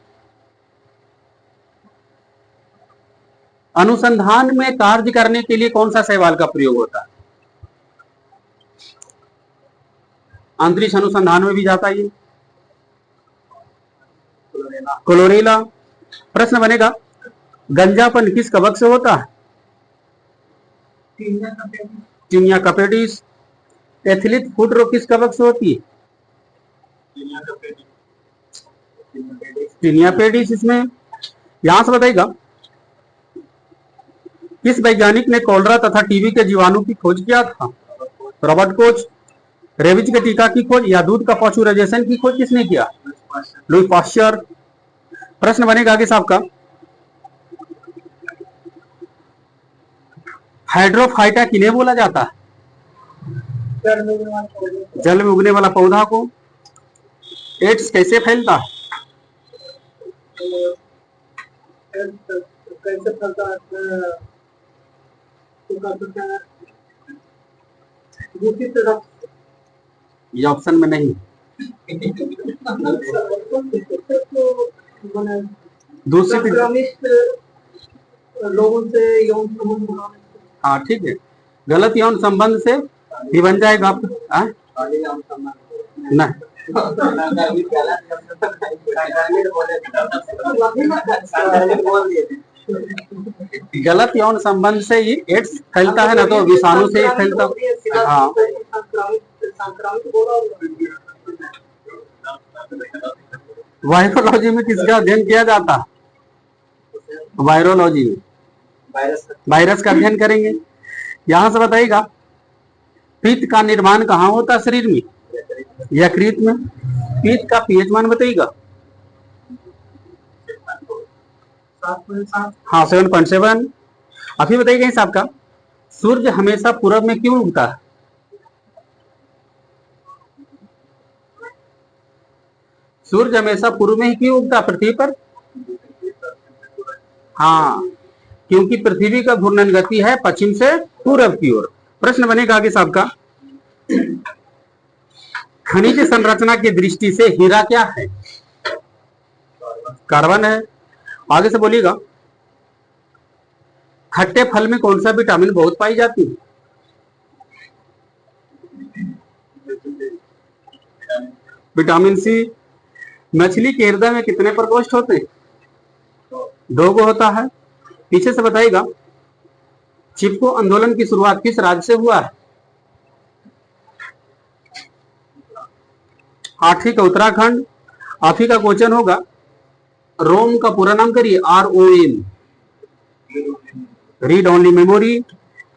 अनुसंधान में कार्य करने के लिए कौन सा शैवाल का प्रयोग होता है? अंतरिक्ष अनुसंधान में भी जाता है ये, क्लोरेला। प्रश्न बनेगा, गंजापन किस कवक से होता है? टीनिया कपेडिस। एथिलीट फुट रोग किस कवक से होती है? Tinea pedis. इसमें यहां से बताइएगा, किस वैज्ञानिक ने कॉलरा तथा टीबी के जीवाणु की खोज किया था? Robert Koch. रेबीज के टीका की खोज या दूध का पाश्चुराइजेशन की खोज किसने किया? Louis Pasteur. प्रश्न बनेगा आगे साहब का, हाइड्रोफाइटा किन्हें बोला जाता है? जल में उगने वाला पौधा को। एड्स कैसे फैलता है? ये ऑप्शन में नहीं। दूषित संक्रमित लोगों से यौन संबंध बनाने। हाँ ठीक है, गलत यौन संबंध से ही बन जाएगा आपका। नहीं, गलत यौन संबंध से ही एड्स फैलता है ना, तो विषाणु से ही फैलता। हाँ, वायरोलॉजी में किसका अध्ययन किया जाता है? वायरोलॉजी में वायरस का अध्ययन करेंगे। यहां से बताइएगा, पित्त का निर्माण कहाँ होता है शरीर में? यकृत में। पित्त का पीएच मान बताइएगा। हाँ 7.7। अभी बताइएगा इस आपका, सूर्य हमेशा पूरब में क्यों उगता है? सूर्य हमेशा पूर्व में ही क्यों उगता है पृथ्वी पर? हाँ, क्योंकि पृथ्वी का घूर्णन गति है पश्चिम से पूरब की ओर। प्रश्न बनेगा आगे साहब का, खनिज संरचना की दृष्टि से हीरा क्या है? कार्बन है। आगे से बोलिएगा, खट्टे फल में कौन सा विटामिन बहुत पाई जाती है? Vitamin C. मछली के हृदय में कितने प्रकोष्ठ होते हैं? 2 को होता है। पीछे से बताइएगा, चिपको आंदोलन की शुरुआत किस राज्य से हुआ है? हाँ ठीक है, उत्तराखंड। आप ही का क्वेश्चन होगा, रोम का पूरा नाम करिए। ROM, read only memory.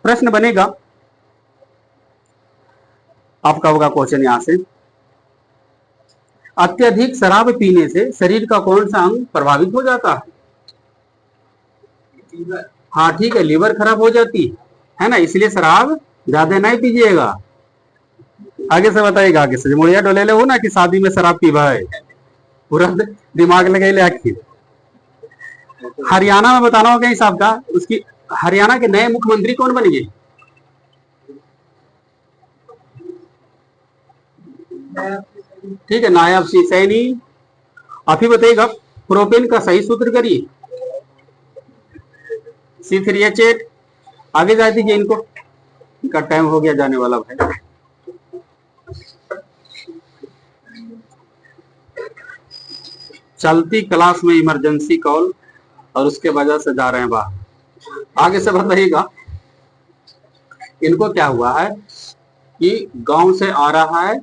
प्रश्न बनेगा आपका, होगा क्वेश्चन यहां से, अत्यधिक शराब पीने से शरीर का कौन सा अंग प्रभावित हो जाता है? हाँ ठीक है, लीवर खराब हो जाती है ना, इसलिए शराब ज्यादा नहीं पीजिएगा। आगे से बताइएगा, आगे से मुड़िया डोले ले हो ना कि शादी में शराब पी भाई, पूरा दिमाग लगे ले आखिर। हरियाणा में बताना होगा हिसाब का, उसकी हरियाणा के नए मुख्यमंत्री कौन बनेंगे? ठीक है, नायब सिंह सैनी। आप ही बताइएगा, प्रोपेन का सही सूत्र करिए। C3H8। आगे जा दीजिए इनको, इनका टाइम हो गया जाने वाला भाई। चलती क्लास में इमरजेंसी कॉल, और उसके वजह से जा रहे हैं बाहर। आगे से बताइएगा, इनको क्या हुआ है कि गांव से आ रहा है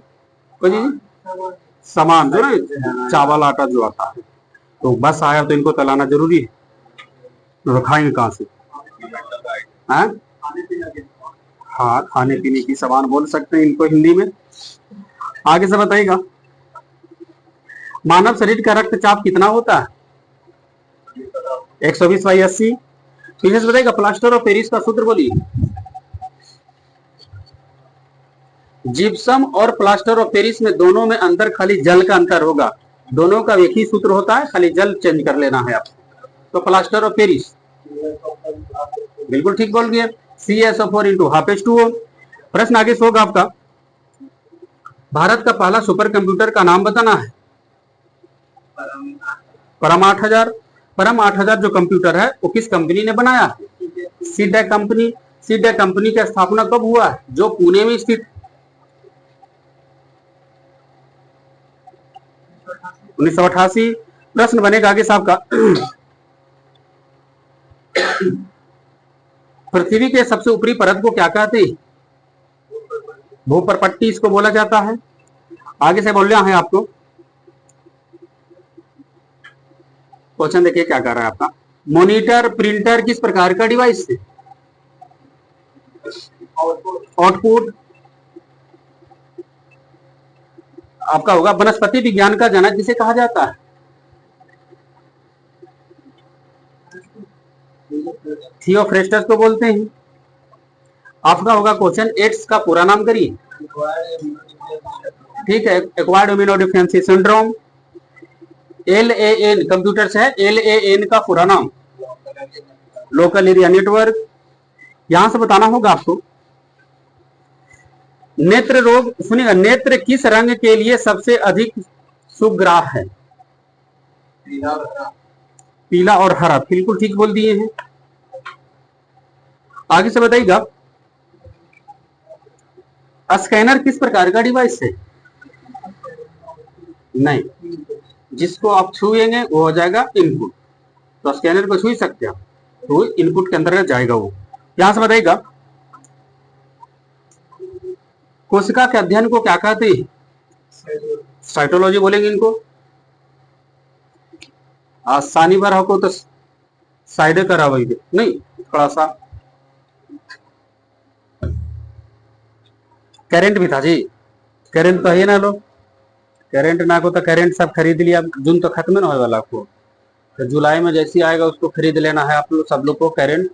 सामान, जो ना चावल आटा जो आता है, तो बस आया तो इनको तलाना जरूरी है, तो खाएंगे कहां से? हाँ, खाने पीने की सामान बोल सकते हैं इनको हिंदी में। आगे से बताइएगा, मानव शरीर का रक्तचाप कितना होता है? 120/80। पीछे से बताइएगा, प्लास्टर ऑफ पेरिस का सूत्र बोलिए। जिप्सम और प्लास्टर ऑफ पेरिस में दोनों में अंदर खाली जल का अंतर होगा, दोनों का एक ही सूत्र होता है, खाली जल चेंज कर लेना है आपको। तो प्लास्टर ऑफ पेरिस, बिल्कुल ठीक बोल गए, CSO4 × H2O। प्रश्न आगे से होगा आपका, भारत का पहला सुपर कंप्यूटर का नाम बताना है। परम 8000। परम 8000 जो कंप्यूटर है वो किस कंपनी ने बनाया है? सीडेक कंपनी। सीडेक कंपनी की स्थापना कब हुआ है? जो पुणे में स्थित 1988। प्रश्न बनेगा आगे साहब का, पृथ्वी के सबसे ऊपरी परत को क्या कहते हैं? भूपर्पट्टी इसको बोला जाता है। आगे से बोल रहा है आपको, क्वेश्चन देखिए क्या कर रहा है आपका, मॉनिटर प्रिंटर किस प्रकार का डिवाइस है? आउटपुट। आपका होगा, वनस्पति विज्ञान का जनक जिसे कहा जाता है? थियोफ्रेस्टस को बोलते हैं। आपका होगा क्वेश्चन, एड्स का पूरा नाम करिए। ठीक है, acquired immunodeficiency syndrome. LAN computer से है, LAN का पूरा नाम लोकल एरिया नेटवर्क। यहां से बताना होगा आपको, नेत्र रोग, सुनिएगा, नेत्र किस रंग के लिए सबसे अधिक सुग्राह है? पीला और हरा, बिल्कुल ठीक बोल दिए हैं। आगे से बताइएगा, स्कैनर किस प्रकार का डिवाइस है? नहीं, जिसको आप छुएंगे वो हो जाएगा इनपुट। तो स्कैनर को छू ही सकते हैं, तो इनपुट के अंतर्गत जाएगा वो। यहां से बताइएगा, कोशिका के अध्ययन को क्या कहते हैं? साइटोलॉजी बोलेंगे इनको। आसानी बार हो तो साइड करा वही नहीं, थोड़ा सा करेंट भी था जी, करेंट तो है ना लो, करेंट ना को तो करेंट सब खरीद लिया, जून तो खत्म ना होने वाला आपको, तो जुलाई में जैसी आएगा उसको खरीद लेना है आप लोग सब लोग को करेंट।